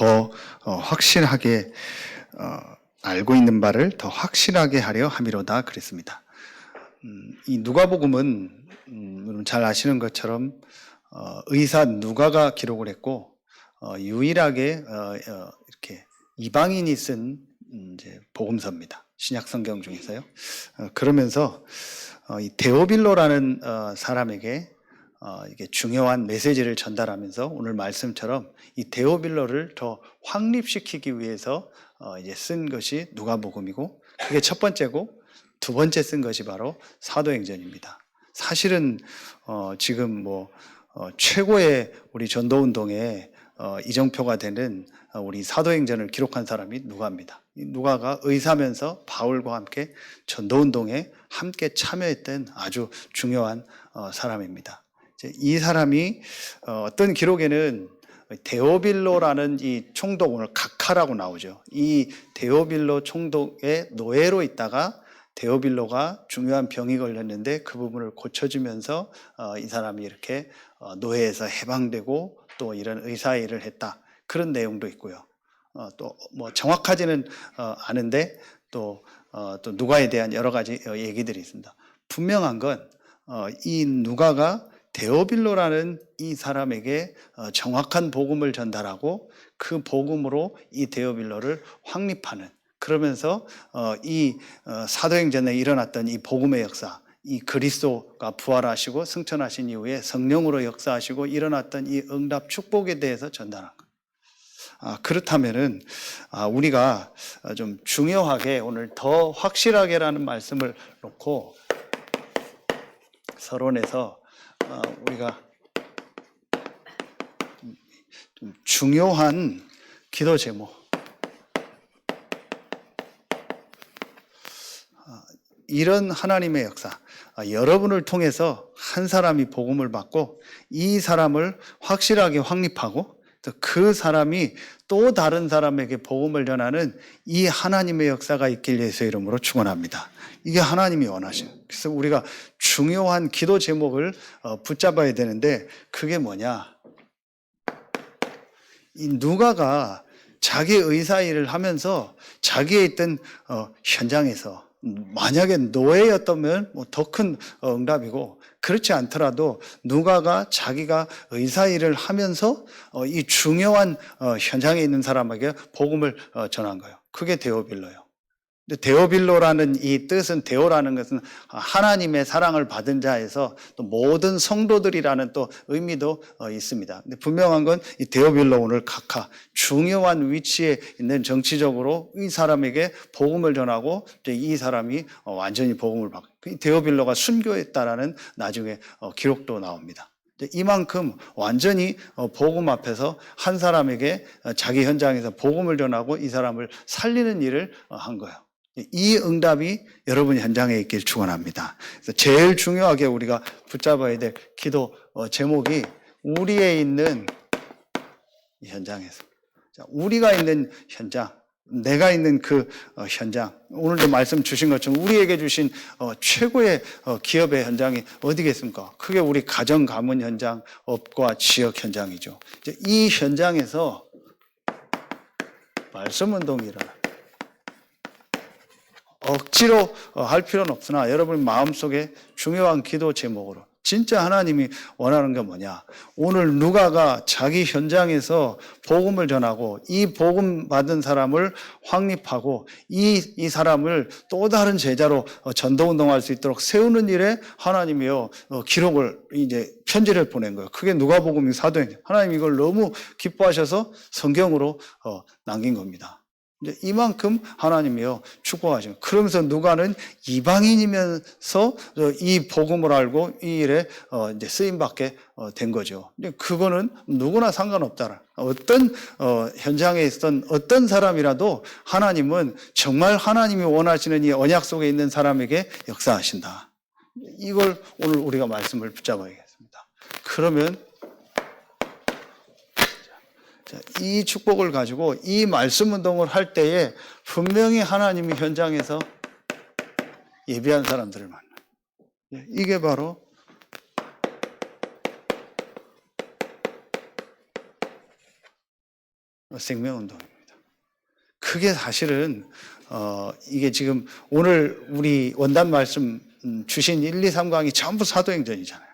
더 확실하게 알고 있는 바를 더 확실하게 하려 함이로다 그랬습니다. 이 누가복음은 여러분 잘 아시는 것처럼 의사 누가가 기록을 했고 유일하게 이렇게 이방인이 쓴 이제 복음서입니다. 신약 성경 중에서요. 그러면서 이 데오빌로라는 사람에게 이게 중요한 메시지를 전달하면서 오늘 말씀처럼 이 데오빌로를 더 확립시키기 위해서 이제 쓴 것이 누가복음이고, 그게 첫 번째고, 두 번째 쓴 것이 바로 사도행전입니다. 사실은 지금 최고의 우리 전도운동의 이정표가 되는 우리 사도행전을 기록한 사람이 누가입니다. 누가가 의사면서 바울과 함께 전도운동에 함께 참여했던 아주 중요한 사람입니다. 이 사람이 어떤 기록에는 데오빌로라는 이 총독, 오늘 각하라고 나오죠. 이 데오빌로 총독의 노예로 있다가 데오빌로가 중요한 병이 걸렸는데 그 부분을 고쳐주면서 이 사람이 이렇게 노예에서 해방되고 또 이런 의사 일을 했다. 그런 내용도 있고요. 또 정확하지는 않은데 또 누가에 대한 여러 가지 얘기들이 있습니다. 분명한 건 이 누가가 데오빌로라는 이 사람에게 정확한 복음을 전달하고 그 복음으로 이 데오빌로를 확립하는, 그러면서 이 사도행전에 일어났던 이 복음의 역사, 이 그리스도가 부활하시고 승천하신 이후에 성령으로 역사하시고 일어났던 이 응답 축복에 대해서 전달한 것. 그렇다면은 우리가 좀 중요하게 오늘 더 확실하게라는 말씀을 놓고 서론에서 우리가 좀 중요한 기도 제목, 이런 하나님의 역사, 여러분을 통해서 한 사람이 복음을 받고 이 사람을 확실하게 확립하고 또 그 사람이 또 다른 사람에게 복음을 전하는 이 하나님의 역사가 있길 예수의 이름으로 축원합니다. 이게 하나님이 원하시는. 그래서 우리가 중요한 기도 제목을 붙잡아야 되는데, 그게 뭐냐? 이 누가가 자기 의사 일을 하면서 자기의 있던 현장에서, 만약에 노예였다면 더 큰 응답이고, 그렇지 않더라도 누가가 자기가 의사 일을 하면서 이 중요한 현장에 있는 사람에게 복음을 전한 거예요. 그게 데오빌로예요. 근데 데오빌로라는 이 뜻은, 데오라는 것은 하나님의 사랑을 받은 자에서 또 모든 성도들이라는 또 의미도 있습니다. 근데 분명한 건 이 데오빌로, 오늘 각하, 중요한 위치에 있는 정치적으로 이 사람에게 복음을 전하고 이 사람이 완전히 복음을 받고, 데오빌로가 순교했다라는 나중에 기록도 나옵니다. 이만큼 완전히 복음 앞에서 한 사람에게 자기 현장에서 복음을 전하고 이 사람을 살리는 일을 한 거예요. 이 응답이 여러분 현장에 있길 축원합니다. 그래서 제일 중요하게 우리가 붙잡아야 될 기도 제목이 우리의 있는 현장에서, 우리가 있는 현장, 내가 있는 그 현장, 오늘도 말씀 주신 것처럼 우리에게 주신 최고의 기업의 현장이 어디겠습니까? 그게 우리 가정 가문 현장, 업과 지역 현장이죠. 이 현장에서 말씀 운동이 일어나. 억지로 할 필요는 없으나 여러분 마음속에 중요한 기도 제목으로, 진짜 하나님이 원하는 게 뭐냐? 오늘 누가가 자기 현장에서 복음을 전하고 이 복음 받은 사람을 확립하고 이 사람을 또 다른 제자로 전도운동할 수 있도록 세우는 일에 하나님이요 기록을, 이제 편지를 보낸 거예요. 그게 누가복음이 사도행전. 하나님 이걸 너무 기뻐하셔서 성경으로 남긴 겁니다. 이만큼 하나님이요 축복하시는. 그러면서 누가는 이방인이면서 이 복음을 알고 이 일에 이제 쓰임 받게 된 거죠. 그거는 누구나 상관없다라. 어떤 현장에 있던 어떤 사람이라도 하나님은 정말 하나님이 원하시는 이 언약 속에 있는 사람에게 역사하신다. 이걸 오늘 우리가 말씀을 붙잡아야겠습니다. 그러면 이 축복을 가지고 이 말씀 운동을 할 때에 분명히 하나님이 현장에서 예비한 사람들을 만나요. 이게 바로 생명운동입니다. 그게 사실은 이게 지금 오늘 우리 원단 말씀 주신 1, 2, 3강이 전부 사도행전이잖아요.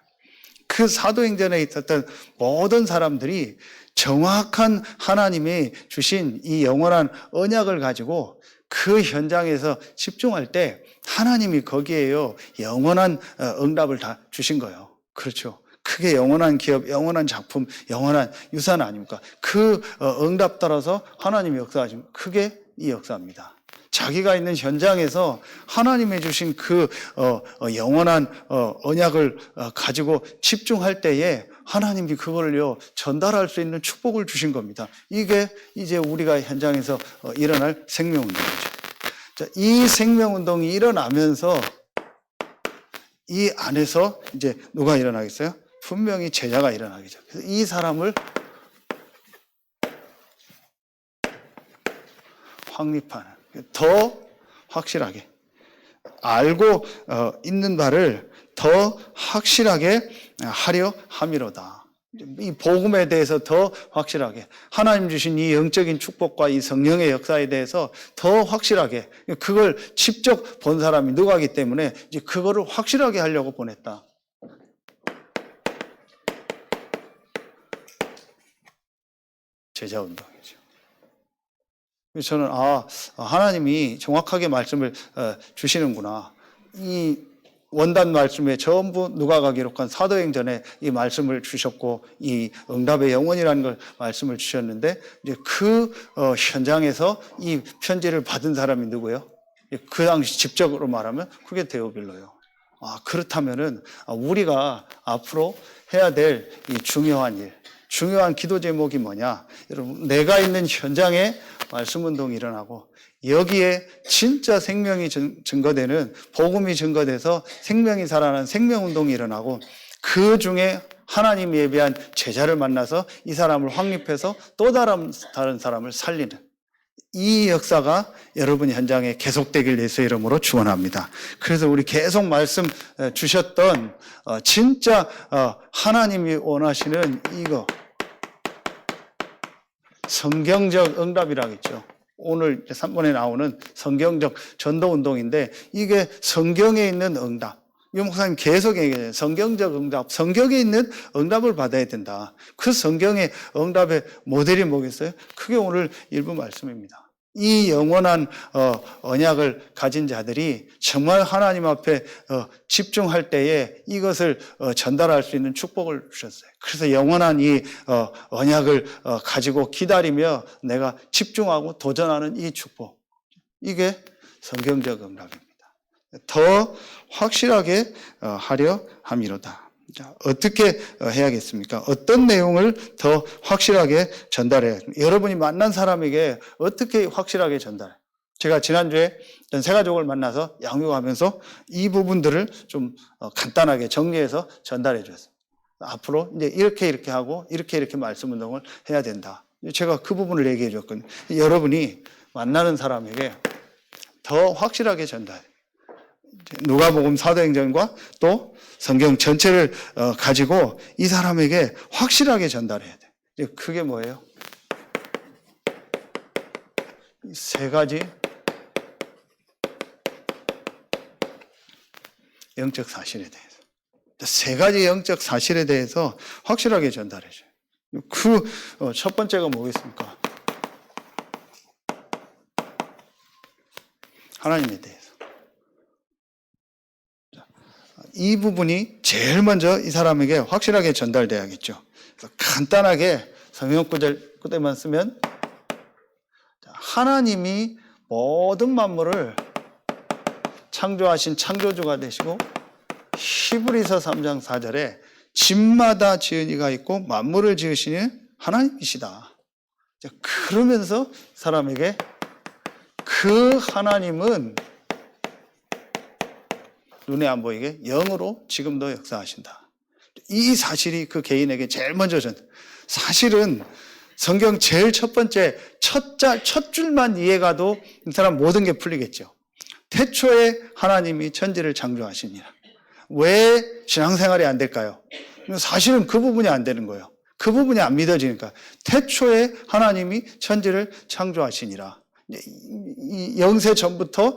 그 사도행전에 있었던 모든 사람들이 정확한 하나님이 주신 이 영원한 언약을 가지고 그 현장에서 집중할 때 하나님이 거기에요 영원한 응답을 다 주신 거예요. 그렇죠. 그게 영원한 기업, 영원한 작품, 영원한 유산 아닙니까? 그 응답 따라서 하나님이 역사하신 그게 이 역사입니다. 자기가 있는 현장에서 하나님이 주신 그 영원한 언약을 가지고 집중할 때에 하나님이 그걸요 전달할 수 있는 축복을 주신 겁니다. 이게 이제 우리가 현장에서 일어날 생명운동이죠. 자, 이 생명운동이 일어나면서 이 안에서 이제 누가 일어나겠어요? 분명히 제자가 일어나겠죠. 그래서 이 사람을 확립하는, 더 확실하게 알고 있는 바를 더 확실하게 하려 함이로다. 이 복음에 대해서 더 확실하게 하나님 주신 이 영적인 축복과 이 성령의 역사에 대해서 더 확실하게 그걸 직접 본 사람이 누가기 때문에 이제 그거를 확실하게 하려고 보냈다. 제자 운동이죠. 그래서 저는 하나님이 정확하게 말씀을 주시는구나. 이 원단 말씀에 전부 누가가 기록한 사도행전에 이 말씀을 주셨고 이 응답의 영원이라는 걸 말씀을 주셨는데 이제 그 현장에서 이 편지를 받은 사람이 누구예요? 그 당시 직접으로 말하면 그게 데오빌로예요. 그렇다면은 우리가 앞으로 해야 될 이 중요한 일, 중요한 기도 제목이 뭐냐? 여러분, 내가 있는 현장에 말씀 운동이 일어나고 여기에 진짜 생명이 증거되는 복음이 증거돼서 생명이 살아나는 생명 운동이 일어나고 그 중에 하나님 예배한 제자를 만나서 이 사람을 확립해서 또 다른 사람을 살리는 이 역사가 여러분 현장에 계속되길 예수의 이름으로 축원합니다. 그래서 우리 계속 말씀 주셨던 진짜 하나님이 원하시는 이거 성경적 응답이라겠죠. 오늘 3번에 나오는 성경적 전도운동인데 이게 성경에 있는 응답. 유 목사님 계속 얘기해요. 성경적 응답. 성경에 있는 응답을 받아야 된다. 그 성경의 응답의 모델이 뭐겠어요? 그게 오늘 일부 말씀입니다. 이 영원한 언약을 가진 자들이 정말 하나님 앞에 집중할 때에 이것을 전달할 수 있는 축복을 주셨어요. 그래서 영원한 이 언약을 가지고 기다리며 내가 집중하고 도전하는 이 축복. 이게 성경적 응답입니다. 더 확실하게 하려 함이로다. 자, 어떻게 해야겠습니까? 어떤 내용을 더 확실하게 전달해야 됩니까? 여러분이 만난 사람에게 어떻게 확실하게 전달해? 제가 지난주에 세 가족을 만나서 양육하면서 이 부분들을 좀 간단하게 정리해서 전달해 줬어요. 앞으로 이제 이렇게 하고 이렇게 말씀 운동을 해야 된다. 제가 그 부분을 얘기해 줬거든요. 여러분이 만나는 사람에게 더 확실하게 전달해. 누가복음 사도행전과 또 성경 전체를 가지고 이 사람에게 확실하게 전달해야 돼. 그게 뭐예요? 세 가지 영적 사실에 대해서. 세 가지 영적 사실에 대해서 확실하게 전달해줘요. 그 첫 번째가 뭐겠습니까? 하나님에 대해서. 이 부분이 제일 먼저 이 사람에게 확실하게 전달돼야겠죠. 그래서 간단하게 성경 구절만 쓰면 하나님이 모든 만물을 창조하신 창조주가 되시고 히브리서 3장 4절에 집마다 지은 이가 있고 만물을 지으시는 하나님이시다. 그러면서 사람에게 그 하나님은 눈에 안 보이게 영으로 지금도 역사하신다. 이 사실이 그 개인에게 제일 먼저 사실은 성경 제일 첫 번째 첫 줄만 이해가도 이 사람 모든 게 풀리겠죠. 태초에 하나님이 천지를 창조하시니라. 왜 신앙생활이 안 될까요? 사실은 그 부분이 안 되는 거예요. 그 부분이 안 믿어지니까 태초에 하나님이 천지를 창조하시니라. 이 영세 전부터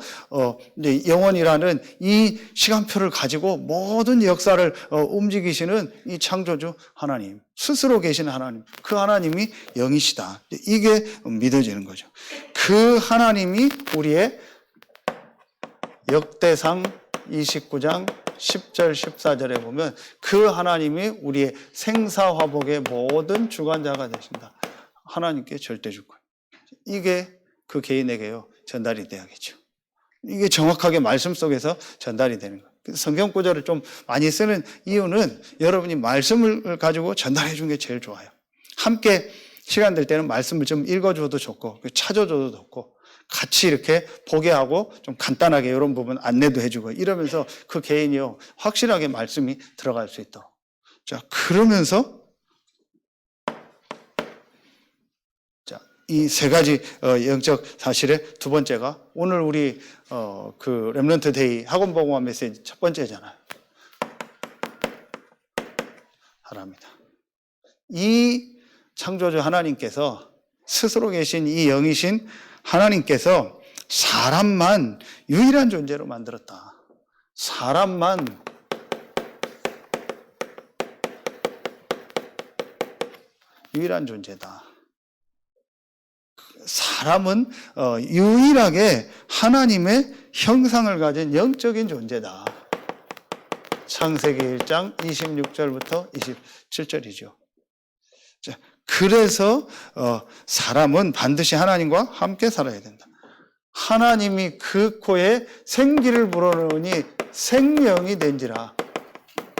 이제 영원이라는 이 시간표를 가지고 모든 역사를 움직이시는 이 창조주 하나님, 스스로 계신 하나님, 그 하나님이 영이시다. 이게 믿어지는 거죠. 그 하나님이 우리의 역대상 29장 10절 14절에 보면 그 하나님이 우리의 생사화복의 모든 주관자가 되신다. 하나님께 절대주권. 이게 그 개인에게요 전달이 돼야겠죠. 이게 정확하게 말씀 속에서 전달이 되는 거예요. 성경 구절을 좀 많이 쓰는 이유는 여러분이 말씀을 가지고 전달해 주는 게 제일 좋아요. 함께 시간 될 때는 말씀을 좀 읽어줘도 좋고 찾아줘도 좋고 같이 이렇게 보게 하고 좀 간단하게 이런 부분 안내도 해주고 이러면서 그 개인이요 확실하게 말씀이 들어갈 수 있도록. 자, 그러면서 이 세 가지 영적 사실의 두 번째가 오늘 우리 그 렘넌트 데이 학원 복음화 메시지 첫 번째잖아요. 하나입니다. 이 창조주 하나님께서 스스로 계신 이 영이신 하나님께서 사람만 유일한 존재로 만들었다. 사람만 유일한 존재다. 사람은 유일하게 하나님의 형상을 가진 영적인 존재다. 창세기 1장 26절부터 27절이죠. 그래서 사람은 반드시 하나님과 함께 살아야 된다. 하나님이 그 코에 생기를 불어넣으니 생명이 된지라.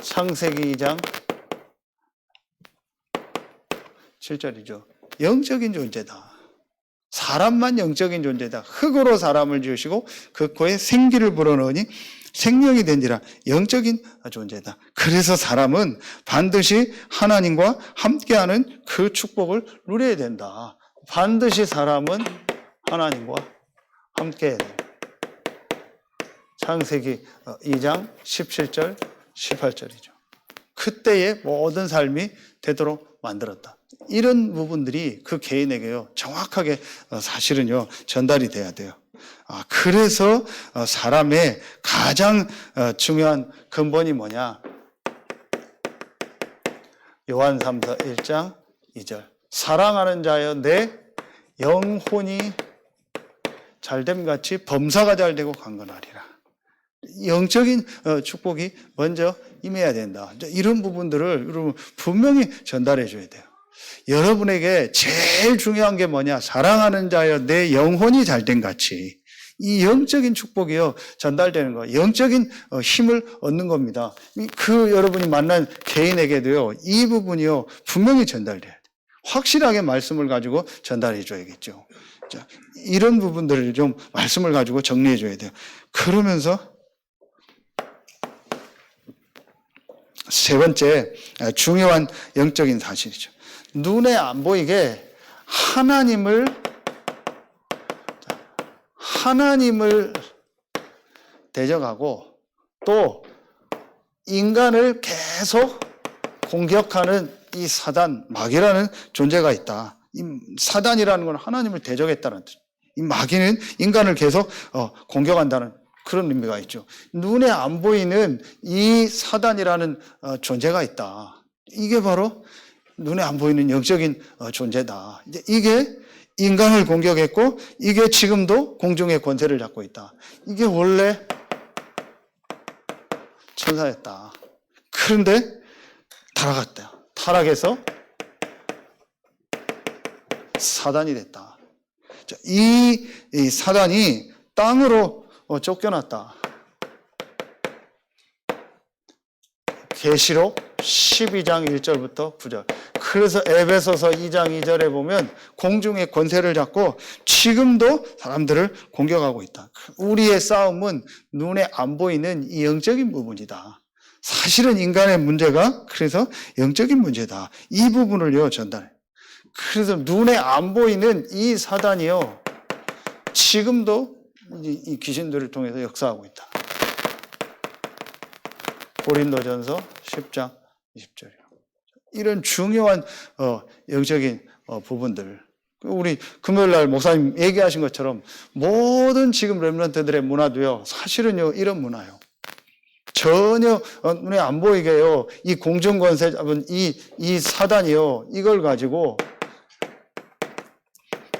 창세기 2장 7절이죠. 영적인 존재다. 사람만 영적인 존재다. 흙으로 사람을 지으시고 그 코에 생기를 불어넣으니 생명이 된지라. 영적인 존재다. 그래서 사람은 반드시 하나님과 함께하는 그 축복을 누려야 된다. 반드시 사람은 하나님과 함께해야 된다. 창세기 2장 17절 18절이죠. 그때의 모든 삶이 되도록 만들었다. 이런 부분들이 그 개인에게요 정확하게 사실은요 전달이 돼야 돼요. 그래서 사람의 가장 중요한 근본이 뭐냐? 요한 3서 1장 2절. 사랑하는 자여 내 영혼이 잘됨같이 범사가 잘되고 강건하리라. 영적인 축복이 먼저 임해야 된다. 이런 부분들을 여러분 분명히 전달해 줘야 돼요. 여러분에게 제일 중요한 게 뭐냐? 사랑하는 자여 내 영혼이 잘된 같이. 이 영적인 축복이요 전달되는 거, 영적인 힘을 얻는 겁니다. 그 여러분이 만난 개인에게도요 이 부분이요 분명히 전달돼야 돼요. 확실하게 말씀을 가지고 전달해 줘야겠죠. 자, 이런 부분들을 좀 말씀을 가지고 정리해 줘야 돼요. 그러면서 세 번째 중요한 영적인 사실이죠. 눈에 안 보이게 하나님을 대적하고 또 인간을 계속 공격하는 이 사단, 마귀라는 존재가 있다. 이 사단이라는 건 하나님을 대적했다는 뜻. 이 마귀는 인간을 계속 공격한다는 그런 의미가 있죠. 눈에 안 보이는 이 사단이라는 존재가 있다. 이게 바로 눈에 안 보이는 영적인 존재다. 이게 인간을 공격했고 이게 지금도 공중의 권세를 잡고 있다. 이게 원래 천사였다. 그런데 타락했다. 타락해서 사단이 됐다. 이 사단이 땅으로 쫓겨났다. 계시록 12장 1절부터 9절. 그래서 에베소서 2장 2절에 보면 공중의 권세를 잡고 지금도 사람들을 공격하고 있다. 우리의 싸움은 눈에 안 보이는 이 영적인 부분이다. 사실은 인간의 문제가 그래서 영적인 문제다. 이 부분을요 전달해. 그래서 눈에 안 보이는 이 사단이요 지금도 이 귀신들을 통해서 역사하고 있다. 고린도전서 10장 20절이요. 이런 중요한 영적인 부분들. 우리 금요일 날 목사님 얘기하신 것처럼 모든 지금 렘넌트들의 문화도요, 사실은요, 이런 문화예요. 전혀 눈에 안 보이게요, 이 공중권세 잡은 이 사단이요, 이걸 가지고,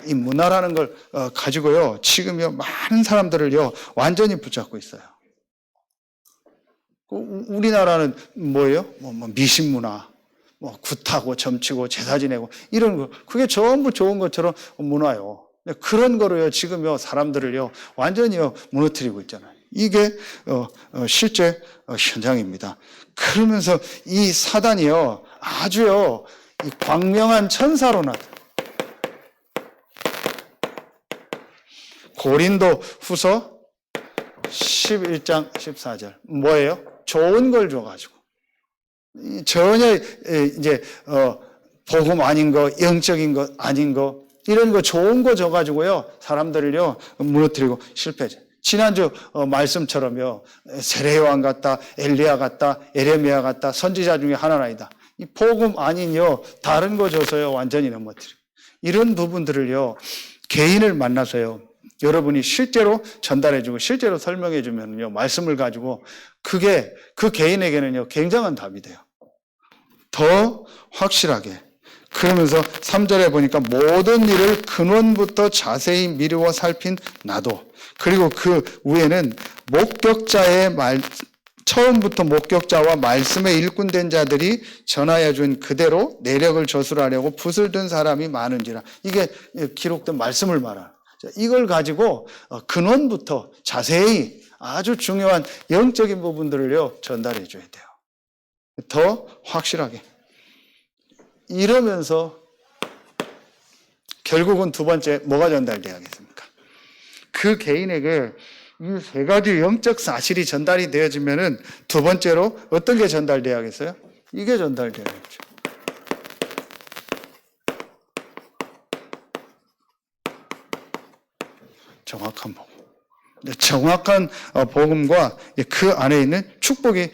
이 문화라는 걸 가지고요, 지금요, 많은 사람들을요, 완전히 붙잡고 있어요. 우리나라는 뭐예요? 미신문화. 굿하고 점치고 제사 지내고 이런 거, 그게 전부 좋은 것처럼 문화요. 그런 거로요, 지금요, 사람들을요, 완전히요, 무너뜨리고 있잖아요. 이게 실제 현장입니다. 그러면서 이 사단이요, 아주요, 이 광명한 천사로 나타나요. 고린도 후서 11장 14절. 뭐예요? 좋은 걸 줘가지고. 전혀 이제 복음 아닌 거, 영적인 거 아닌 거, 이런 거 좋은 거 줘가지고요, 사람들을요, 무너뜨리고 실패죠. 지난주 말씀처럼요, 세례요한 같다, 엘리야 같다, 에레미야 같다, 선지자 중에 하나는 아니다. 이 복음 아닌요, 다른 거 줘서요, 완전히 넘어뜨리고. 이런 부분들을요, 개인을 만나서요, 여러분이 실제로 전달해주고 실제로 설명해주면요, 말씀을 가지고 그게 그 개인에게는요, 굉장한 답이 돼요. 더 확실하게. 그러면서 3절에 보니까 모든 일을 근원부터 자세히 미루어 살핀 나도. 그리고 그 위에는 목격자의 처음부터 목격자와 말씀에 일꾼된 자들이 전하여 준 그대로 내력을 저술하려고 붓을 든 사람이 많은지라. 이게 기록된 말씀을 말하는. 이걸 가지고 근원부터 자세히 아주 중요한 영적인 부분들을요, 전달해 줘야 돼요. 더 확실하게. 이러면서 결국은 두 번째 뭐가 전달돼야겠습니까? 그 개인에게 이 세 가지 영적 사실이 전달이 되어지면은 두 번째로 어떤 게 전달돼야겠어요? 이게 전달돼야겠죠. 정확한 복음. 정확한 복음과 그 안에 있는 축복이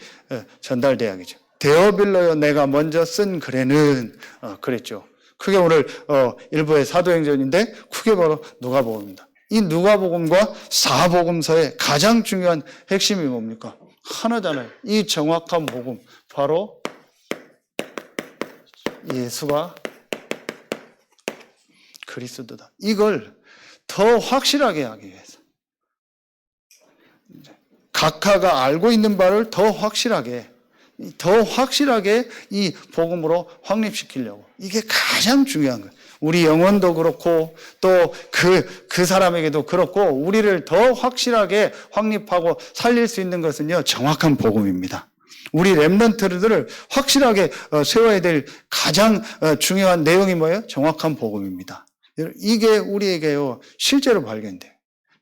전달돼야겠죠. 데어빌러여 내가 먼저 쓴 글에는 그랬죠. 그게 오늘 일부의 사도행전인데 그게 바로 누가복음입니다. 이 누가복음과 사복음서의 가장 중요한 핵심이 뭡니까? 하나잖아요. 이 정확한 복음, 바로 예수가 그리스도다. 이걸 더 확실하게 하기 위해서, 각하가 알고 있는 바를 더 확실하게 이 복음으로 확립시키려고. 이게 가장 중요한 거예요. 우리 영혼도 그렇고 또 그 사람에게도 그렇고, 우리를 더 확실하게 확립하고 살릴 수 있는 것은요, 정확한 복음입니다. 우리 렘넌트들을 확실하게 세워야 될 가장 중요한 내용이 뭐예요? 정확한 복음입니다. 이게 우리에게요, 실제로 발견돼요.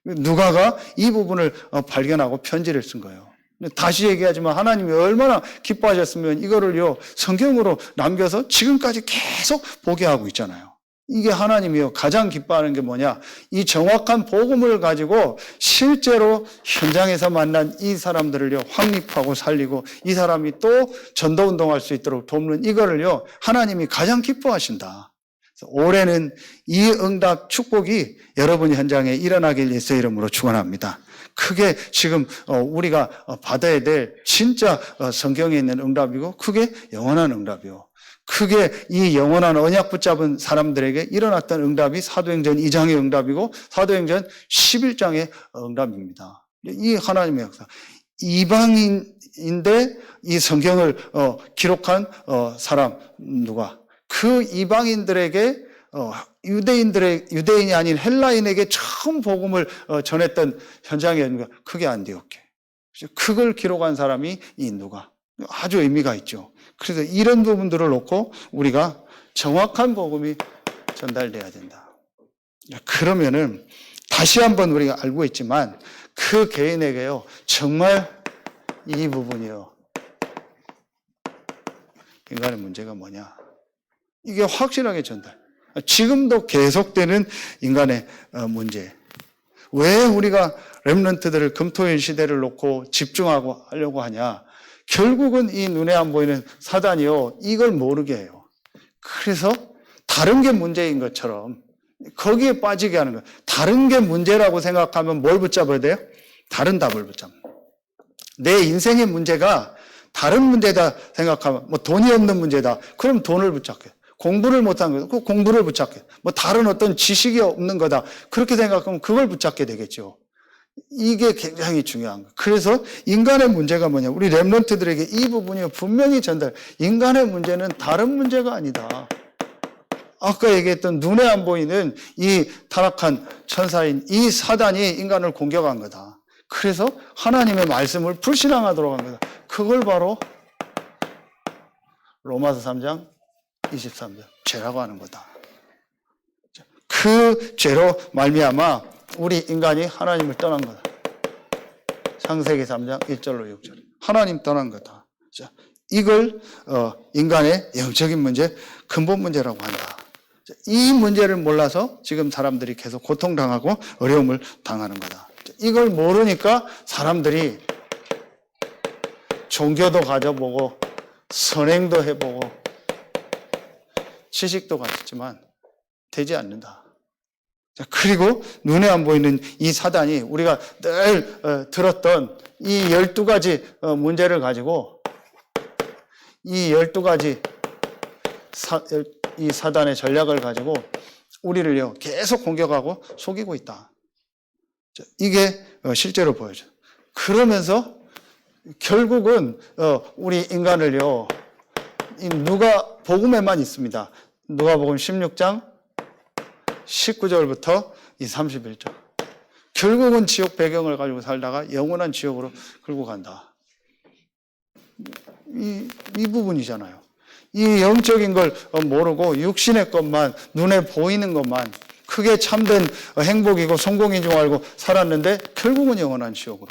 누가가 이 부분을 발견하고 편지를 쓴 거예요. 다시 얘기하지만 하나님이 얼마나 기뻐하셨으면 이거를요, 성경으로 남겨서 지금까지 계속 보게 하고 있잖아요. 이게 하나님이요, 가장 기뻐하는 게 뭐냐? 이 정확한 복음을 가지고 실제로 현장에서 만난 이 사람들을요, 확립하고 살리고 이 사람이 또 전도운동할 수 있도록 돕는 이거를요, 하나님이 가장 기뻐하신다. 올해는 이 응답 축복이 여러분 현장에 일어나길 예수의 이름으로 축원합니다. 그게 지금 우리가 받아야 될 진짜 성경에 있는 응답이고, 그게 영원한 응답이요. 그게 이 영원한 언약 붙잡은 사람들에게 일어났던 응답이 사도행전 2장의 응답이고 사도행전 11장의 응답입니다. 이 하나님의 역사. 이방인인데 이 성경을 기록한 사람 누가? 그 이방인들에게 유대인이 아닌 헬라인에게 처음 복음을 전했던 현장이었는가? 그게 안디옥에. 그걸 기록한 사람이 이 누가? 아주 의미가 있죠. 그래서 이런 부분들을 놓고 우리가 정확한 복음이 전달돼야 된다. 그러면은 다시 한번 우리가 알고 있지만 그 개인에게요, 정말 이 부분이요, 인간의 문제가 뭐냐? 이게 확실하게 전달. 지금도 계속되는 인간의 문제. 왜 우리가 렘넌트들을 금토일 시대를 놓고 집중하고 하려고 하냐? 결국은 이 눈에 안 보이는 사단이요, 이걸 모르게 해요. 그래서 다른 게 문제인 것처럼 거기에 빠지게 하는 거예요. 다른 게 문제라고 생각하면 뭘 붙잡아야 돼요? 다른 답을 붙잡는 거예요. 내 인생의 문제가 다른 문제다 생각하면, 뭐 돈이 없는 문제다. 그럼 돈을 붙잡게. 공부를 못한 거다. 그 공부를 붙잡게. 뭐 다른 어떤 지식이 없는 거다. 그렇게 생각하면 그걸 붙잡게 되겠죠. 이게 굉장히 중요한 거예요. 그래서 인간의 문제가 뭐냐. 우리 렘넌트들에게 이 부분이 분명히 전달. 인간의 문제는 다른 문제가 아니다. 아까 얘기했던 눈에 안 보이는 이 타락한 천사인 이 사단이 인간을 공격한 거다. 그래서 하나님의 말씀을 불신앙하도록 한 거다. 그걸 바로 로마서 3장 23절 죄라고 하는 거다. 그 죄로 말미암아 우리 인간이 하나님을 떠난 거다. 창세기 3장 1절로 6절 하나님 떠난 거다. 이걸 인간의 영적인 문제, 근본 문제라고 한다. 이 문제를 몰라서 지금 사람들이 계속 고통당하고 어려움을 당하는 거다. 이걸 모르니까 사람들이 종교도 가져보고 선행도 해보고 지식도 가졌지만 되지 않는다. 그리고 눈에 안 보이는 이 사단이 우리가 늘 들었던 이 12가지 문제를 가지고 이 12가지 이 사단의 전략을 가지고 우리를요 계속 공격하고 속이고 있다. 이게 실제로 보여져요. 그러면서 결국은 우리 인간을요 누가 복음에만 있습니다. 누가복음 16장 19절부터 이 31절. 결국은 지옥 배경을 가지고 살다가 영원한 지옥으로 끌고 간다. 이 부분이잖아요. 이 영적인 걸 모르고 육신의 것만, 눈에 보이는 것만 크게 참된 행복이고 성공인 줄 알고 살았는데 결국은 영원한 지옥으로.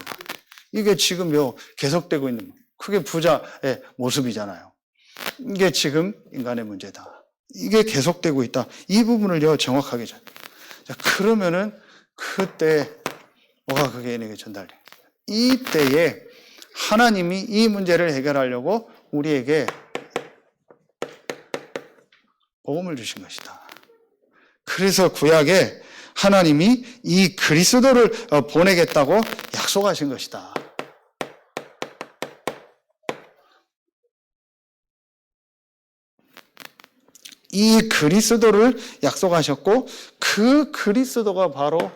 이게 지금요 계속되고 있는 크게 부자의 모습이잖아요. 이게 지금 인간의 문제다. 이게 계속되고 있다. 이 부분을요 정확하게 자, 그러면은 그때 뭐가 그 개인에게 전달돼? 이때에 하나님이 이 문제를 해결하려고 우리에게 복음을 주신 것이다. 그래서 구약에 하나님이 이 그리스도를 보내겠다고 약속하신 것이다. 이 그리스도를 약속하셨고 그 그리스도가 바로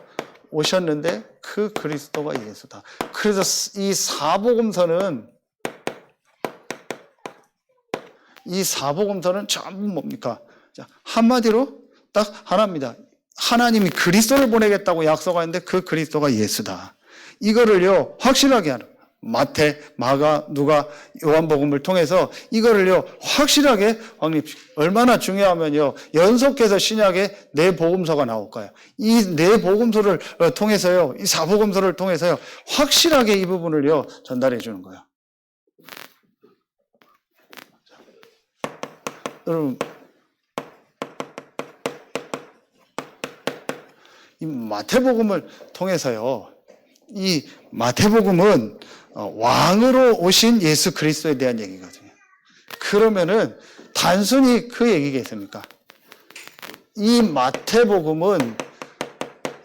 오셨는데 그 그리스도가 예수다. 그래서 이 사복음서는 전부 뭡니까? 자, 한마디로 딱 하나입니다. 하나님이 그리스도를 보내겠다고 약속하는데 그 그리스도가 예수다. 이거를요 확실하게 하는 거예요. 마태, 마가, 누가, 요한복음을 통해서 이거를요 확실하게 확립시켜. 얼마나 중요하면요 연속해서 신약에 네 복음서가 나올까요? 이 네 복음서를 통해서요, 이 사복음서를 통해서요 확실하게 이 부분을요 전달해 주는 거예요. 여러분, 이 마태복음을 통해서요, 이 마태복음은 왕으로 오신 예수 그리스도에 대한 얘기거든요. 그러면은 단순히 그 얘기겠습니까? 이 마태복음은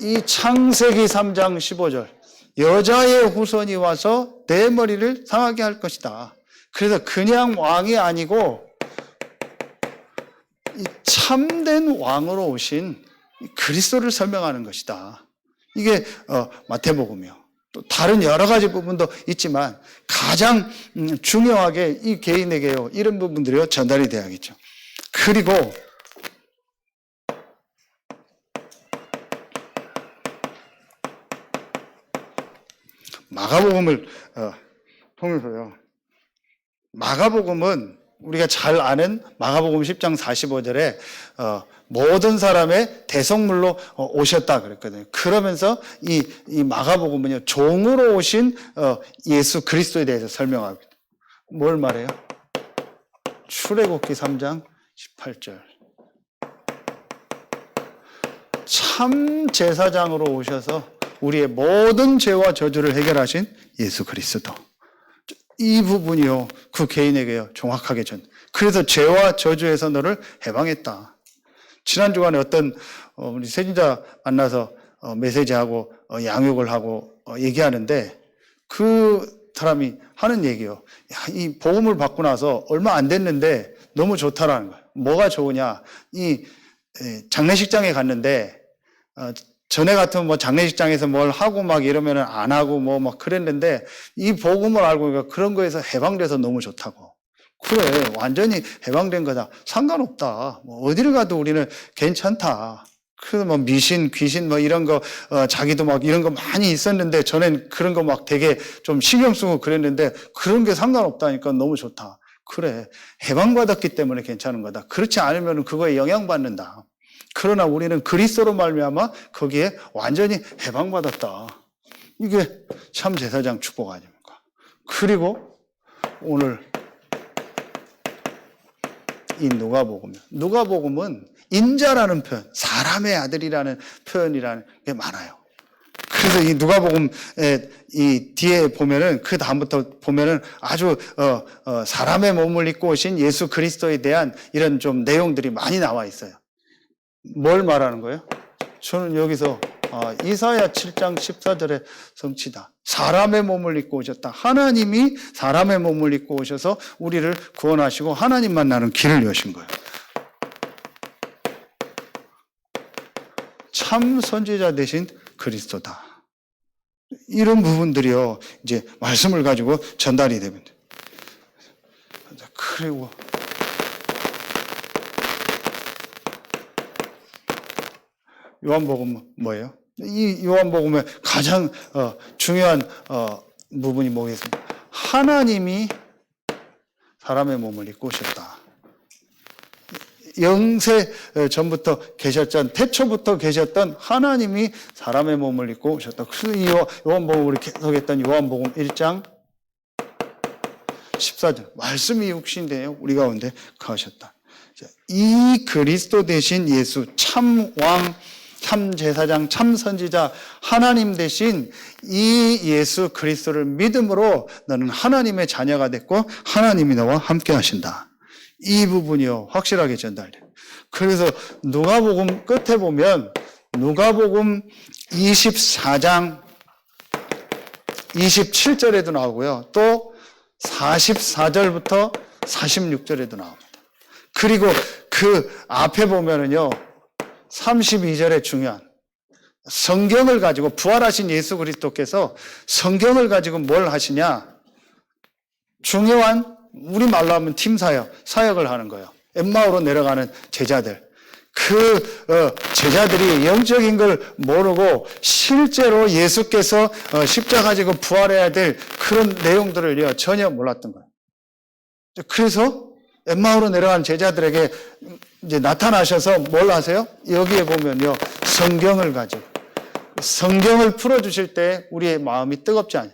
이 창세기 3장 15절 여자의 후손이 와서 내 머리를 상하게 할 것이다. 그래서 그냥 왕이 아니고 이 참된 왕으로 오신 그리스도를 설명하는 것이다. 이게 마태복음이요. 또 다른 여러 가지 부분도 있지만 가장 중요하게 이 개인에게요 이런 부분들이요 전달이 돼야겠죠. 그리고 마가복음을 통해서요. 마가복음은 우리가 잘 아는 마가복음 10장 45절에 모든 사람의 대성물로 오셨다 그랬거든요. 그러면서 이 마가복음은요 종으로 오신 예수 그리스도에 대해서 설명하고 있다. 뭘 말해요? 출애굽기 3장 18절. 참 제사장으로 오셔서 우리의 모든 죄와 저주를 해결하신 예수 그리스도. 이 부분이요, 그 개인에게요, 정확하게 그래서 죄와 저주에서 너를 해방했다. 지난 주간에 어떤 우리 세진자 만나서 메시지하고 양육을 하고 얘기하는데 그 사람이 하는 얘기요. 이 복음을 받고 나서 얼마 안 됐는데 너무 좋다라는 거예요. 뭐가 좋으냐? 이 장례식장에 갔는데 전에 같으면 뭐 장례식장에서 뭘 하고 막 이러면은 안 하고 뭐 막 그랬는데 이 복음을 알고 그러니까 그런 거에서 해방돼서 너무 좋다고. 그래, 완전히 해방된 거다. 상관없다. 뭐 어디를 가도 우리는 괜찮다. 그래서 뭐 미신, 귀신 뭐 이런 거 자기도 막 이런 거 많이 있었는데 전엔 그런 거 막 되게 좀 신경 쓰고 그랬는데 그런 게 상관없다니까 너무 좋다. 그래, 해방받았기 때문에 괜찮은 거다. 그렇지 않으면 그거에 영향받는다. 그러나 우리는 그리스도로 말미암아 거기에 완전히 해방받았다. 이게 참 제사장 축복 아닙니까? 그리고 오늘 이 누가복음은 인자라는 표현, 사람의 아들이라는 표현이라는 게 많아요. 그래서 이 누가복음의 이 뒤에 보면은 그 다음부터 보면은 아주 사람의 몸을 입고 오신 예수 그리스도에 대한 이런 좀 내용들이 많이 나와 있어요. 뭘 말하는 거예요? 저는 여기서 이사야 7장 14절의 성취다. 사람의 몸을 입고 오셨다. 하나님이 사람의 몸을 입고 오셔서 우리를 구원하시고 하나님 만나는 길을 여신 거예요. 참 선지자 되신 그리스도다. 이런 부분들이요, 이제 말씀을 가지고 전달이 됩니다. 그리고 요한복음은 뭐예요? 이 요한복음의 가장 중요한 부분이 뭐겠습니까? 하나님이 사람의 몸을 입고 오셨다. 영세 전부터 계셨던, 태초부터 계셨던 하나님이 사람의 몸을 입고 오셨다. 그래서 이 요한복음을 계속했던 요한복음 1장 14절 말씀이 육신되어 우리 가운데 거하셨다. 이 그리스도 대신 예수, 참 왕, 참 제사장, 참 선지자, 하나님 대신 이 예수 그리스도를 믿음으로 너는 하나님의 자녀가 됐고 하나님이 너와 함께 하신다. 이 부분이요, 확실하게 전달돼요. 그래서 누가복음 끝에 보면 누가복음 24장 27절에도 나오고요. 또 44절부터 46절에도 나옵니다. 그리고 그 앞에 보면은요, 32절에 중요한 성경을 가지고 부활하신 예수 그리스도께서 성경을 가지고 뭘 하시냐? 중요한 우리 말로 하면 팀 사역을 하는 거예요. 엠마오로 내려가는 제자들. 그 제자들이 영적인 걸 모르고 실제로 예수께서 십자가 지고 부활해야 될 그런 내용들을요 전혀 몰랐던 거예요. 그래서 엠마오로 내려간 제자들에게 이제 나타나셔서 뭘 하세요? 여기에 보면요, 성경을 가지고 성경을 풀어주실 때 우리의 마음이 뜨겁지 않아요.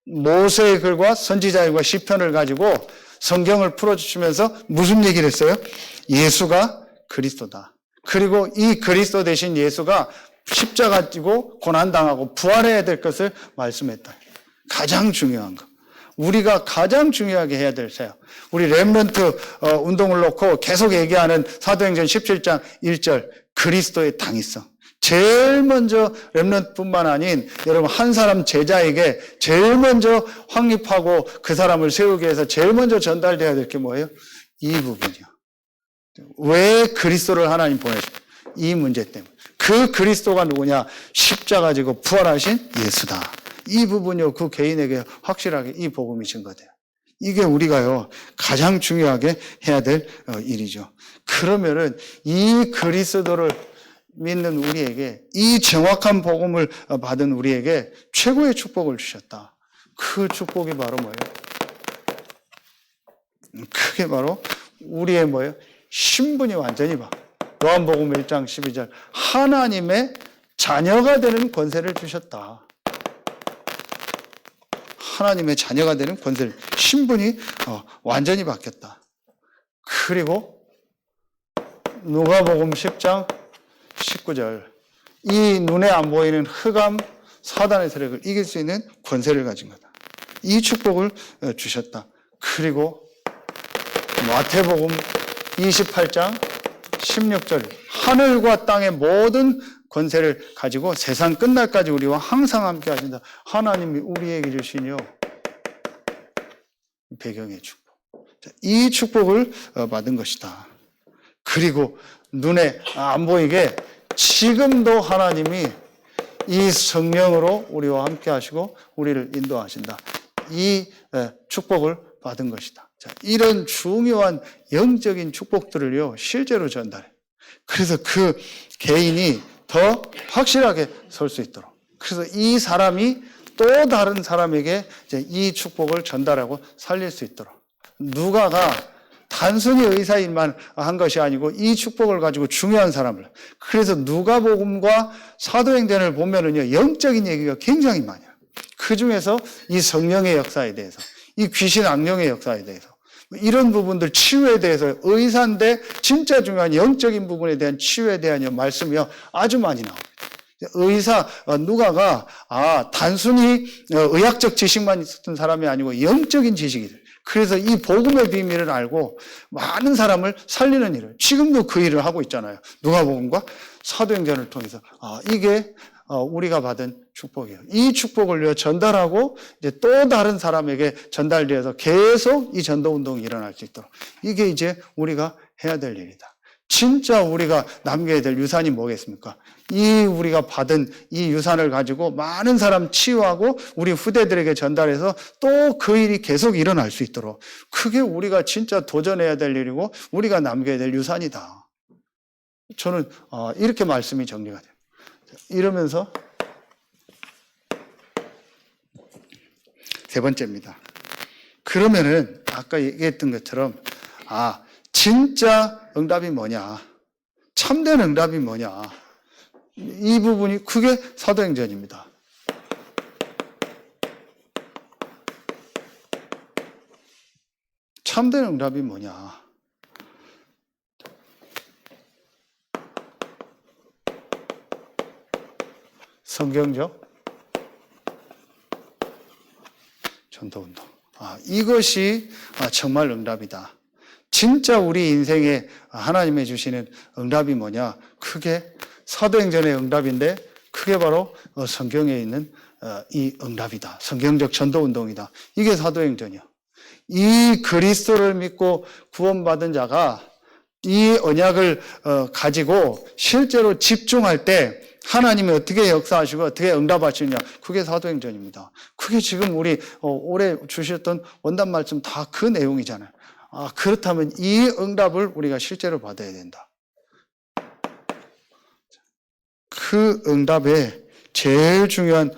모세의 글과 선지자의 글과 시편을 가지고 성경을 풀어주시면서 무슨 얘기를 했어요? 예수가 그리스도다. 그리고 이 그리스도 대신 예수가 십자가 지고 고난당하고 부활해야 될 것을 말씀했다. 가장 중요한 거. 우리가 가장 중요하게 해야 될 사역. 우리 렘넌트 운동을 놓고 계속 얘기하는 사도행전 17장 1절 그리스도의 당위성. 제일 먼저 렘넌트뿐만 아닌 여러분 한 사람 제자에게 제일 먼저 확립하고 그 사람을 세우기 위해서 제일 먼저 전달돼야 될 게 뭐예요? 이 부분이요. 왜 그리스도를 하나님 보내십니까? 이 문제 때문에. 그 그리스도가 누구냐? 십자가 지고 부활하신 예수다. 이 부분이요, 그 개인에게 확실하게 이 복음이신 거예요. 이게 우리가요, 가장 중요하게 해야 될 일이죠. 그러면은 이 그리스도를 믿는 우리에게, 이 정확한 복음을 받은 우리에게 최고의 축복을 주셨다. 그 축복이 바로 뭐예요? 그게 바로 우리의 뭐예요? 신분이 완전히 요한복음 1장 12절 하나님의 자녀가 되는 권세를 주셨다. 하나님의 자녀가 되는 권세를, 신분이 완전히 바뀌었다. 그리고 누가복음 10장 19절 이 눈에 안 보이는 흑암 사단의 세력을 이길 수 있는 권세를 가진 거다. 이 축복을 주셨다. 그리고 마태복음 28장 16절 하늘과 땅의 모든 권세를 가지고 세상 끝날까지 우리와 항상 함께 하신다. 하나님이 우리에게 주시뇨 배경의 축복. 이 축복을 받은 것이다. 그리고 눈에 안 보이게 지금도 하나님이 이 성령으로 우리와 함께 하시고 우리를 인도하신다. 이 축복을 받은 것이다. 자, 이런 중요한 영적인 축복들을요, 실제로 전달해. 그래서 그 개인이 더 확실하게 설 수 있도록. 그래서 이 사람이 또 다른 사람에게 이제 이 축복을 전달하고 살릴 수 있도록. 누가가 단순히 의사일만 한 것이 아니고 이 축복을 가지고 중요한 사람을. 그래서 누가복음과 사도행전을 보면은요, 영적인 얘기가 굉장히 많아요. 그 중에서 이 성령의 역사에 대해서, 이 귀신 악령의 역사에 대해서, 이런 부분들 치유에 대해서 의사인데 진짜 중요한 영적인 부분에 대한 치유에 대한 말씀이요 아주 많이 나옵니다. 의사 누가가 단순히 의학적 지식만 있었던 사람이 아니고 영적인 지식이 돼요. 그래서 이 복음의 비밀을 알고 많은 사람을 살리는 일을 지금도 그 일을 하고 있잖아요. 누가복음과 사도행전을 통해서 이게 우리가 받은 축복이에요. 이 축복을 전달하고 이제 또 다른 사람에게 전달되어서 계속 이 전도 운동이 일어날 수 있도록 이게 이제 우리가 해야 될 일이다. 진짜 우리가 남겨야 될 유산이 뭐겠습니까? 이 우리가 받은 이 유산을 가지고 많은 사람 치유하고 우리 후대들에게 전달해서 또 그 일이 계속 일어날 수 있도록 그게 우리가 진짜 도전해야 될 일이고 우리가 남겨야 될 유산이다. 저는 이렇게 말씀이 정리가 돼요. 이러면서 세 번째입니다. 그러면은 아까 얘기했던 것처럼 진짜 응답이 뭐냐? 참된 응답이 뭐냐? 이 부분이 그게 사도행전입니다. 참된 응답이 뭐냐? 성경적 전도운동. 이것이 정말 응답이다. 진짜 우리 인생에 하나님이 주시는 응답이 뭐냐? 그게 사도행전의 응답인데 그게 바로 성경에 있는 이 응답이다. 성경적 전도운동이다. 이게 사도행전이야. 이 그리스도를 믿고 구원받은 자가 이 언약을 가지고 실제로 집중할 때 하나님이 어떻게 역사하시고 어떻게 응답하시느냐. 그게 사도행전입니다. 그게 지금 우리 올해 주셨던 원단 말씀 다 그 내용이잖아요. 그렇다면 이 응답을 우리가 실제로 받아야 된다. 그 응답의 제일 중요한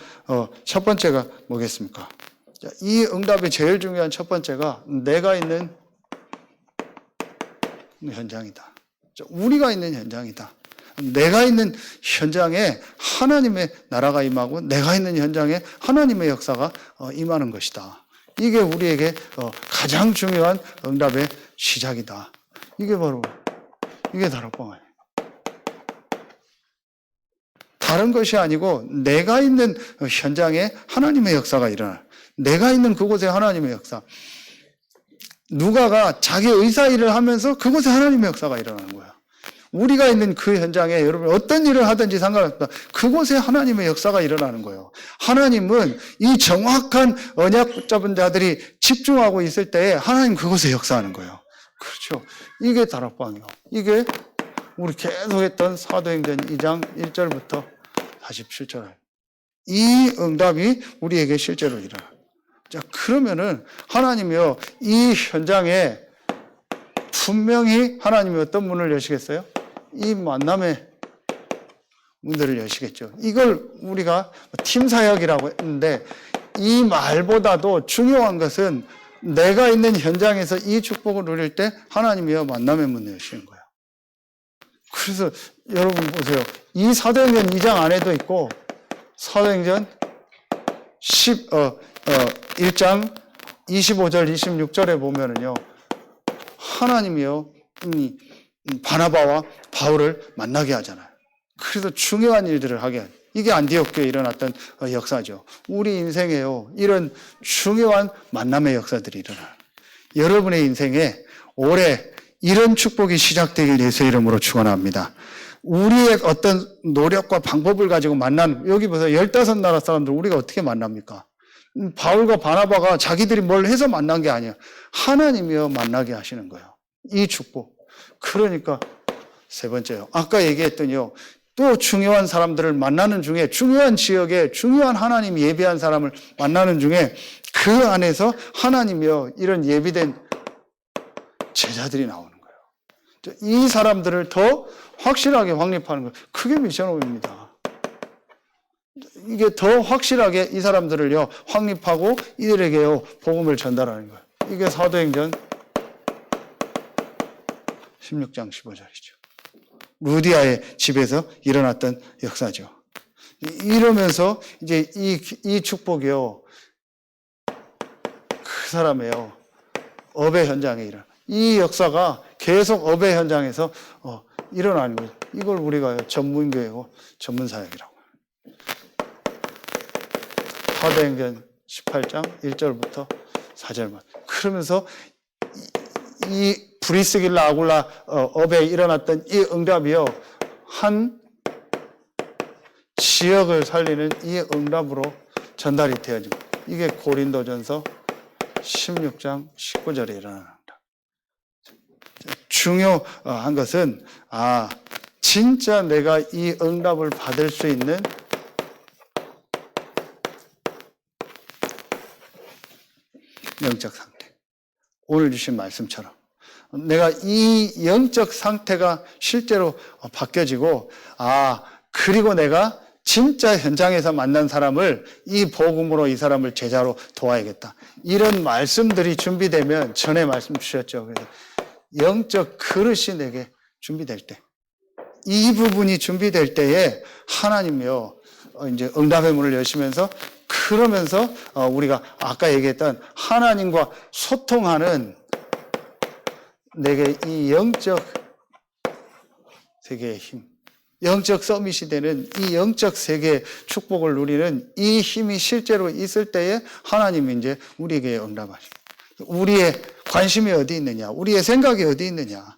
첫 번째가 뭐겠습니까? 이 응답의 제일 중요한 첫 번째가 내가 있는 현장이다. 우리가 있는 현장이다. 내가 있는 현장에 하나님의 나라가 임하고 내가 있는 현장에 하나님의 역사가 임하는 것이다. 이게 우리에게 가장 중요한 응답의 시작이다. 이게 다락방아니에요. 다른 것이 아니고 내가 있는 현장에 하나님의 역사가 일어나. 내가 있는 그곳에 하나님의 역사. 누가가 자기 의사 일을 하면서 그곳에 하나님의 역사가 일어나는 거야. 우리가 있는 그 현장에 여러분 어떤 일을 하든지 상관없다. 그곳에 하나님의 역사가 일어나는 거예요. 하나님은 이 정확한 언약 붙잡은 자들이 집중하고 있을 때에 하나님 그곳에 역사하는 거예요. 그렇죠. 이게 다락방이요. 이게 우리 계속했던 사도행전 2장 1절부터 47절. 이 응답이 우리에게 실제로 일어나. 자, 그러면은 하나님이요. 이 현장에 분명히 하나님이 어떤 문을 여시겠어요? 이 만남의 문들을 여시겠죠. 이걸 우리가 팀사역이라고 했는데 이 말보다도 중요한 것은 내가 있는 현장에서 이 축복을 누릴 때 하나님이여 만남의 문을 여시는 거예요. 그래서 여러분 보세요. 이 사도행전 2장 안에도 있고 사도행전 1장 25절 26절에 보면은요. 하나님이요. 바나바와 바울을 만나게 하잖아요. 그래서 중요한 일들을 하게 해요. 이게 안디옥교에 일어났던 역사죠. 우리 인생에요, 이런 중요한 만남의 역사들이 일어나요. 여러분의 인생에 올해 이런 축복이 시작되길 예수의 이름으로 축원합니다. 우리의 어떤 노력과 방법을 가지고 만나는, 여기 보세요. 15나라 사람들 우리가 어떻게 만납니까? 바울과 바나바가 자기들이 뭘 해서 만난 게 아니에요. 하나님이요 만나게 하시는 거예요. 이 축복. 그러니까 세 번째요. 아까 얘기했더니요. 또 중요한 사람들을 만나는 중에, 중요한 지역에 중요한 하나님 예비한 사람을 만나는 중에 그 안에서 하나님이요 이런 예비된 제자들이 나오는 거예요. 이 사람들을 더 확실하게 확립하는 거예요. 그게 미션홈입니다. 이게 더 확실하게 이 사람들을요 확립하고 이들에게요 복음을 전달하는 거예요. 이게 사도행전 16장 15절이죠. 루디아의 집에서 일어났던 역사죠. 이러면서 이제 이 축복이요 그 사람의요 업의 현장에 일어나. 이 역사가 계속 업의 현장에서 일어나는 거예요. 이걸 우리가 전문교회고 전문사역이라고 해요. 사도행전 18장 1절부터 4절만. 그러면서 이 브리스길라 아굴라 업에 일어났던 이 응답이요 한 지역을 살리는 이 응답으로 전달이 되어집니다. 이게 고린도전서 16장 19절에 일어납니다. 중요한 것은 진짜 내가 이 응답을 받을 수 있는 영적 상태. 오늘 주신 말씀처럼 내가 이 영적 상태가 실제로 바뀌어지고 그리고 내가 진짜 현장에서 만난 사람을 이 복음으로 이 사람을 제자로 도와야겠다. 이런 말씀들이 준비되면 전에 말씀 주셨죠. 그래서 영적 그릇이 내게 준비될 때, 이 부분이 준비될 때에 하나님이요 이제 응답의 문을 여시면서 그러면서 우리가 아까 얘기했던 하나님과 소통하는 내게 이 영적 세계의 힘, 영적 서밋이 되는 이 영적 세계의 축복을 누리는 이 힘이 실제로 있을 때에 하나님이 이제 우리에게 응답하십니다. 우리의 관심이 어디 있느냐, 우리의 생각이 어디 있느냐.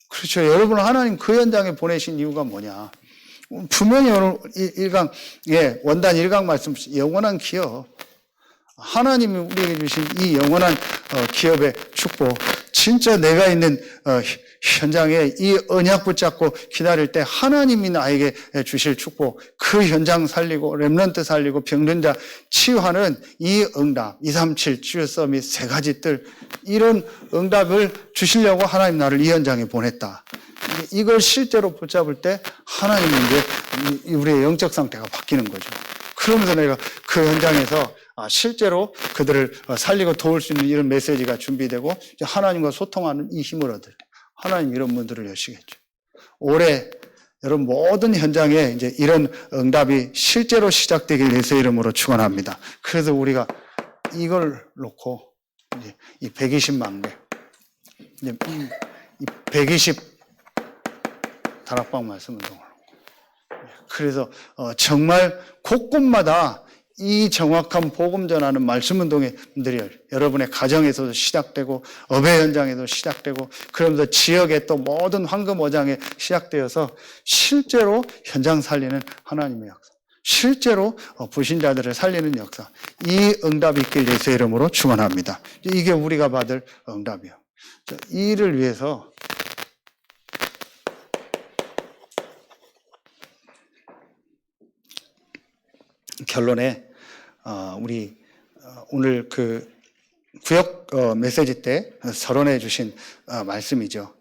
그렇죠. 여러분을 하나님 그 현장에 보내신 이유가 뭐냐. 분명히 오늘 1강, 원단 1강 말씀, 영원한 기업. 하나님이 우리에게 주신 이 영원한 기업의 축복. 진짜 내가 있는 현장에 이 언약 붙잡고 기다릴 때 하나님이 나에게 주실 축복, 그 현장 살리고 렘넌트 살리고 병든 자 치유하는 이 응답, 237 치유 서밋 세 가지 뜰, 이런 응답을 주시려고 하나님 나를 이 현장에 보냈다. 이걸 실제로 붙잡을 때 하나님이 이제 우리의 영적 상태가 바뀌는 거죠. 그러면서 내가 그 현장에서 실제로 그들을 살리고 도울 수 있는 이런 메시지가 준비되고 하나님과 소통하는 이 힘을 얻을 때 하나님 이런 문들을 여시겠죠. 올해 여러분 모든 현장에 이제 이런 응답이 실제로 시작되길 예수의 이름으로 축원합니다. 그래서 우리가 이걸 놓고 이제 이 120만 개, 이제 이 120 다락방 말씀 운동을 놓고, 그래서 정말 곳곳마다 이 정확한 복음 전하는 말씀 운동들이 여러분의 가정에서도 시작되고 업의 현장에도 시작되고 그러면서 지역의 또 모든 황금어장에 시작되어서 실제로 현장 살리는 하나님의 역사, 실제로 불신자들을 살리는 역사, 이 응답이 있길 예수의 이름으로 축원합니다. 이게 우리가 받을 응답이요. 이 일을 위해서 결론에 우리 오늘 그 구역 메시지 때 서론해 주신 말씀이죠.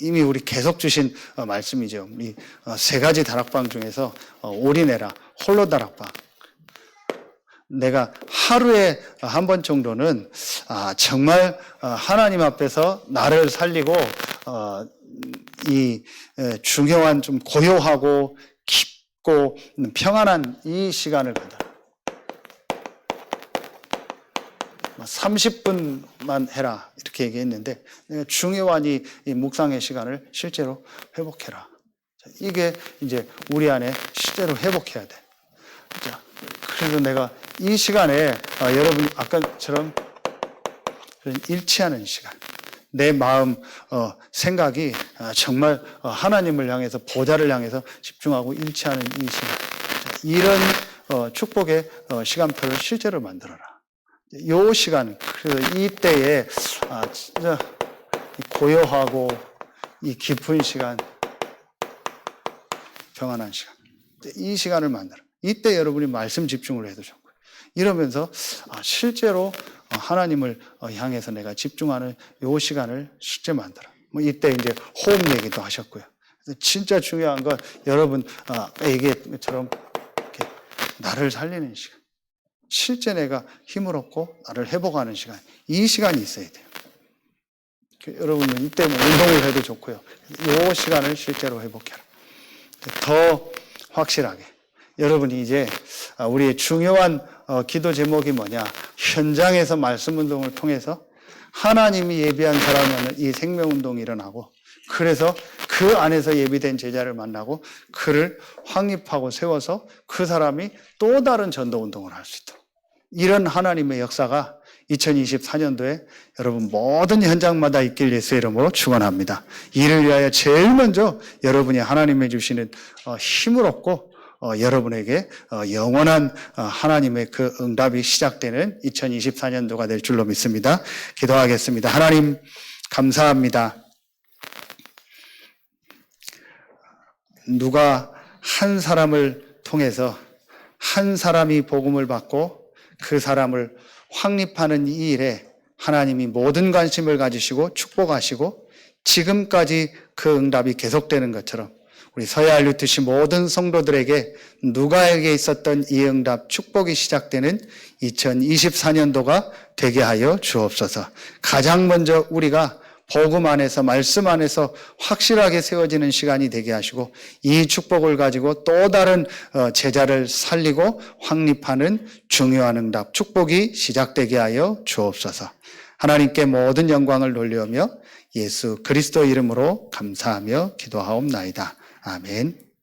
이미 우리 계속 주신 말씀이죠. 이 세 가지 다락방 중에서 올인해라, 홀로 다락방. 내가 하루에 한 번 정도는 정말 하나님 앞에서 나를 살리고 이 중요한 좀 고요하고 깊고 평안한 이 시간을 갖다 30분만 해라 이렇게 얘기했는데 중요한 이 묵상의 시간을 실제로 회복해라. 이게 이제 우리 안에 실제로 회복해야 돼. 자, 그래서 내가 이 시간에 여러분 아까처럼 일치하는 시간, 내 마음 생각이 정말 하나님을 향해서 보좌를 향해서 집중하고 일치하는 이 시간, 자, 이런 축복의 시간표를 실제로 만들어라. 요 시간, 그래서 이때에 진짜 고요하고 이 깊은 시간, 평안한 시간, 이 시간을 만들어. 이때 여러분이 말씀 집중을 해도 좋고요. 이러면서 실제로 하나님을 향해서 내가 집중하는 요 시간을 실제 만들어. 뭐 이때 이제 호흡 얘기도 하셨고요. 진짜 중요한 건 여러분 얘기처럼 이렇게 나를 살리는 시간, 실제 내가 힘을 얻고 나를 회복하는 시간, 이 시간이 있어야 돼요. 여러분은 이때 뭐 운동을 해도 좋고요. 이 시간을 실제로 회복해라. 더 확실하게 여러분이 이제 우리의 중요한 기도 제목이 뭐냐, 현장에서 말씀 운동을 통해서 하나님이 예비한 사람은 이 생명운동이 일어나고, 그래서 그 안에서 예비된 제자를 만나고 그를 확립하고 세워서 그 사람이 또 다른 전도운동을 할 수 있도록, 이런 하나님의 역사가 2024년도에 여러분 모든 현장마다 있길 예수의 이름으로 축원합니다. 이를 위하여 제일 먼저 여러분이 하나님의 주시는 힘을 얻고 여러분에게 영원한 하나님의 그 응답이 시작되는 2024년도가 될 줄로 믿습니다. 기도하겠습니다. 하나님 감사합니다. 누가 한 사람을 통해서 한 사람이 복음을 받고 그 사람을 확립하는 이 일에 하나님이 모든 관심을 가지시고 축복하시고 지금까지 그 응답이 계속되는 것처럼 우리 서해알류트시 모든 성도들에게 누가에게 있었던 이 응답 축복이 시작되는 2024년도가 되게 하여 주옵소서. 가장 먼저 우리가 복음 안에서 말씀 안에서 확실하게 세워지는 시간이 되게 하시고 이 축복을 가지고 또 다른 제자를 살리고 확립하는 중요한 응답 축복이 시작되게 하여 주옵소서. 하나님께 모든 영광을 돌리오며 예수 그리스도 이름으로 감사하며 기도하옵나이다. 아멘.